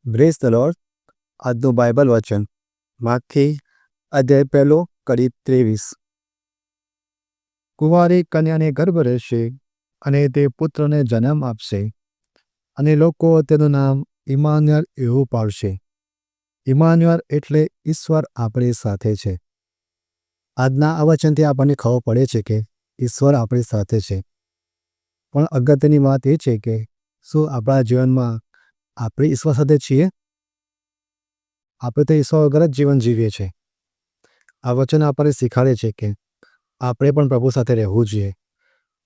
બ્રેસ the lord. આજનું Bible વચન માથી અધ્યાય 1 કડી 23. કુંવારી કન્યાને ગર્ભ રહેશે અને તે પુત્રને જન્મ આપશે અને લોકો તેનું નામ ઇમાન્યુએલ એવું પાડશે. ઇમાન્યુએલ એટલે ઈશ્વર આપણી સાથે છે. આજના આ વચનથી આપણને ખબર પડે છે કે ઈશ્વર આપણી સાથે છે. પણ અગત્યની વાત એ છે કે શું આપણા જીવનમાં આપણે ઈશ્વર સાથે છીએ? આપણે તો ઈશ્વર વગર જ જીવન જીવીએ છીએ. આ વચન આપણને શીખવાડે છે કે આપણે પણ પ્રભુ સાથે રહેવું જોઈએ,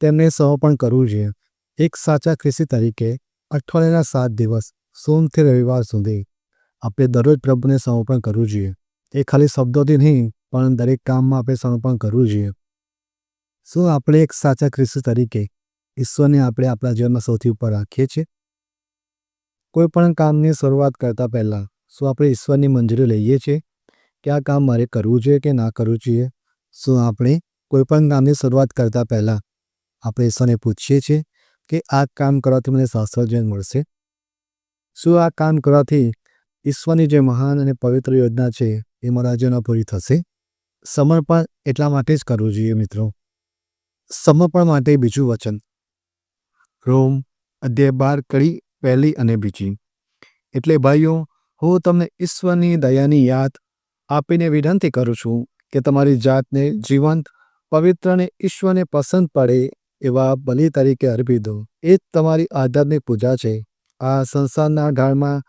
તેમને સમર્પણ કરવું જોઈએ. એક સાચા ખ્રિસ્તી તરીકે અઠવાડિયાના 7 દિવસ સોમથી રવિવાર સુધી આપણે દરરોજ પ્રભુને સમર્પણ કરવું જોઈએ. એ ખાલી શબ્દોથી નહીં, પણ દરેક કામમાં આપણે સમર્પણ કરવું જોઈએ. શું આપણે એક સાચા ખ્રિસ્તી તરીકે ઈશ્વરને આપણે આપણા જીવનમાં સૌથી ઉપર રાખીએ છીએ? કોઈ પણ કામની શરૂઆત કરતાં પહેલાં શું આપણે ઈશ્વરની મંજૂરી લઈએ છીએ કે આ કામ મારે કરવું જોઈએ કે ના કરવું જોઈએ? શું આપણે કોઈ પણ કામની શરૂઆત કરતાં પહેલાં આપણે ઈશ્વરને પૂછીએ છીએ કે આ કામ કરવાથી મને શાશ્વત જીવન મળશે? શું આ કામ કરવાથી ઈશ્વરની જે મહાન અને પવિત્ર યોજના છે એ મારા જીવનમાં પૂરી થશે? સમર્પણ એટલા માટે જ કરવું જોઈએ મિત્રો. સમર્પણ માટે બીજું વચન રોમ અધ્યાય 12 કડી 1 અને 2. એટલે ભાઈઓ, હું તમને ઈશ્વરની દયાની યાદ આપીને વિનંતી કરું છું કે તમારી જાતને જીવંત, પવિત્ર અને ઈશ્વરને પસંદ પડે એવા બલિ તરીકે અર્પી દો. એ જ તમારી આધ્યાત્મિક પૂજા છે. આ સંસારના ઢાળમાં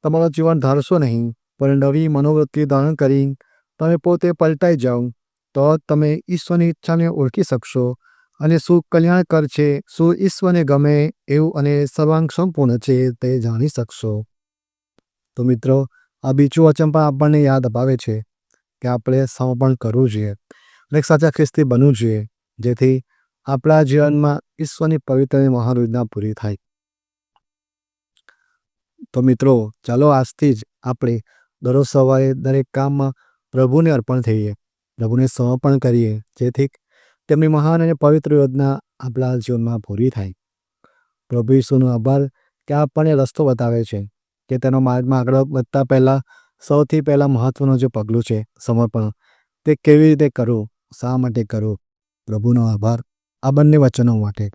તમારું જીવન ધારશો નહીં, પણ નવી મનોવૃત્તિ ધારણ કરી તમે પોતે પલટાઈ જાઓ, તો તમે ઈશ્વરની ઈચ્છાને ઓળખી શકશો અને શું કલ્યાણકર છે, શું ઈશ્વરને ગમે એવું અને સર્વાંગ સંપૂર્ણ છે તે જાણી શકશો. તો મિત્રો, આ બીજું વચન પણ આપણને યાદ અપાવે છે કે આપણે સમર્પણ કરવું જોઈએ અને સાચા ખ્રિસ્તી બનવું જોઈએ, જેથી આપણા જીવનમાં ઈશ્વરની પવિત્ર અને મહાન યોજના પૂરી થાય. તો મિત્રો, ચાલો આજથી જ આપણે દરરોજ સવારે દરેક કામમાં પ્રભુને અર્પણ થઈએ, પ્રભુને સમર્પણ કરીએ, જેથી તેમની મહાન અને પવિત્ર યોજના આપણા જીવનમાં પૂરી થાય. પ્રભુ ઈશ્વરનો આભાર કે આપણને રસ્તો બતાવે છે કે તેનો માર્ગમાં આગળ વધતા પહેલાં સૌથી પહેલાં મહત્ત્વનું જે પગલું છે સમર્પણ, તે કેવી રીતે કરવું, શા માટે કરવું. પ્રભુનો આભાર આ બંને વચનો માટે.